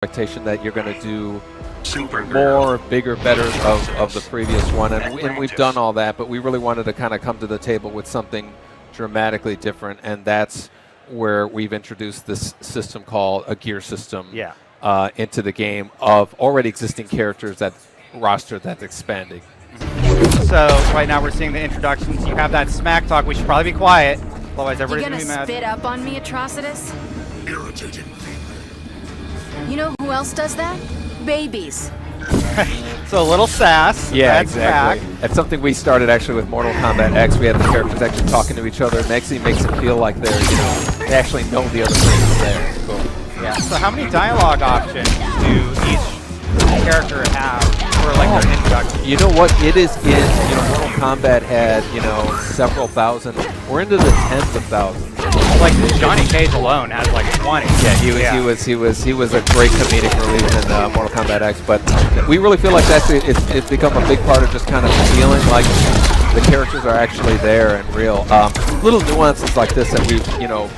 expectation that you're going to do Supergirl. more, bigger, better of the previous one, and we've done all that, but we really wanted to kind of come to the table with something dramatically different, and that's where we've introduced this system called a gear system into the game of already existing characters, that roster that's expanding. So right now we're seeing the introductions. You have that smack talk. We should probably be quiet, otherwise everybody's going to be mad. You gonna spit up on me, Atrocitus? Irritating. You know who else does that? Babies. So a little sass. Yeah, that's exactly. back. That's something we started actually with Mortal Kombat X. We had the characters actually talking to each other, and actually makes it feel like they're, they actually know the other person there. It's cool. Yeah. So how many dialogue options do each character have for like their introduction? You know what? It is in, Mortal Kombat had, several thousand. We're into the tens of thousands. Like Johnny Cage alone has like 20. Yeah, he was a great comedic relief in Mortal Kombat X. But we really feel like it's become a big part of just kind of feeling like the characters are actually there and real. Little nuances like this that we've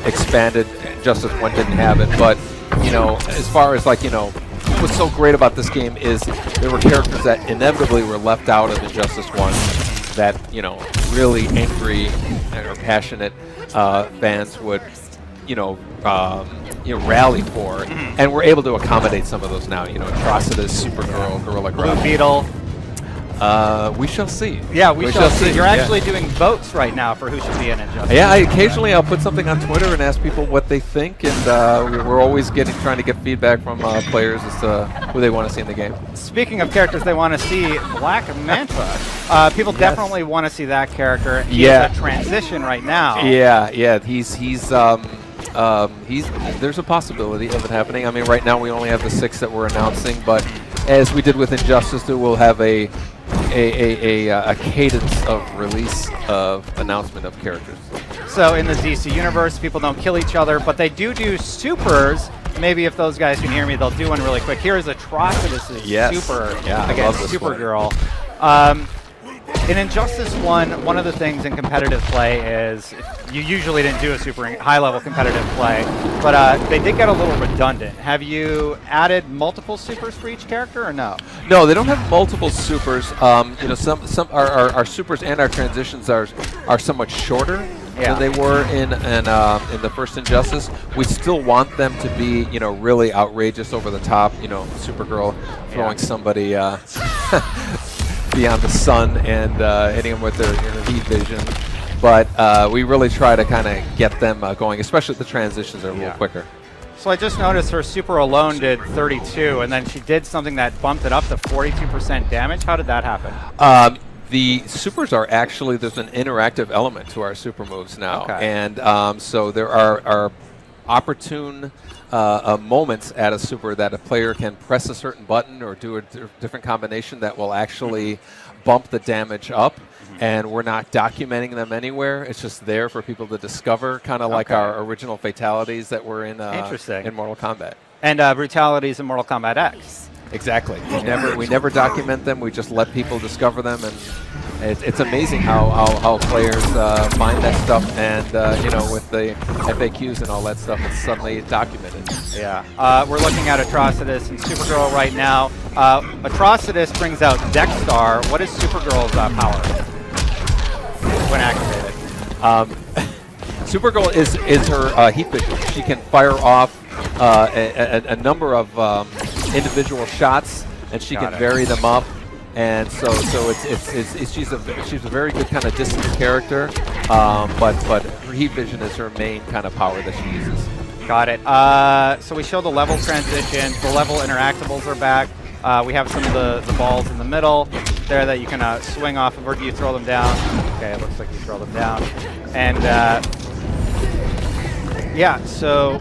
expanded. Justice 1 didn't have it, but as far as what's so great about this game is there were characters that inevitably were left out of Injustice 1 that, really angry or passionate fans would, rally for, and we're able to accommodate some of those now. Atrocitus, Supergirl, Gorilla Grodd. Blue Beetle. We shall see. Yeah, we shall see. You're actually yeah. doing votes right now for who should be in Injustice. Yeah, occasionally I'll put something on Twitter and ask people what they think, and we're always trying to get feedback from players as to who they want to see in the game. Speaking of characters they want to see, Black Manta. People definitely want to see that character. He's a transition right now. Yeah. There's a possibility of it happening. I mean, right now we only have the 6 that we're announcing, but as we did with Injustice, we'll have a cadence of release of announcement of characters. So in the DC universe, people don't kill each other, but they do supers. Maybe if those guys can hear me, they'll do one really quick. Here is Atrocitus' super against Supergirl. In Injustice 1, one of the things in competitive play is you usually didn't do a super high-level competitive play, but they did get a little redundant. Have you added multiple supers for each character, or no? No, they don't have multiple supers. Some our supers and our transitions are somewhat shorter than they were in the first Injustice. We still want them to be really outrageous, over the top. Supergirl throwing somebody beyond the sun and hitting them with their heat vision. But we really try to kind of get them going, especially if the transitions are a little quicker. So I just noticed her super alone did 32, and then she did something that bumped it up to 42% damage. How did that happen? The supers are actually, there's an interactive element to our super moves now. And so there are opportune moments at a super that a player can press a certain button or do a different combination that will actually bump the damage up, and we're not documenting them anywhere. It's just there for people to discover, kind of like our original fatalities that were in Mortal Kombat. And brutalities in Mortal Kombat X. Exactly. We never document them. We just let people discover them, and it's amazing how players find that stuff, and with the FAQs and all that stuff, it's suddenly documented. Yeah. We're looking at Atrocitus and Supergirl right now. Atrocitus brings out Dexstar. What is Supergirl's power when activated? Supergirl is her heat vision. She can fire off a number of individual shots, and she can vary them up, and so she's a very good kind of distance character, but her heat vision is her main kind of power that she uses. Got it. So we show the level transitions. The level interactables are back. We have some of the balls in the middle there that you can swing off of, or do you throw them down? Okay, it looks like you throw them down. And yeah, so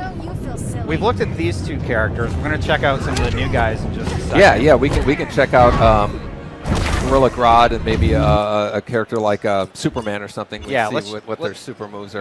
we've looked at these 2 characters. We're going to check out some of the new guys in just a second. Yeah, we can check out Gorilla Grodd and maybe a character like Superman or something. See what their super moves are.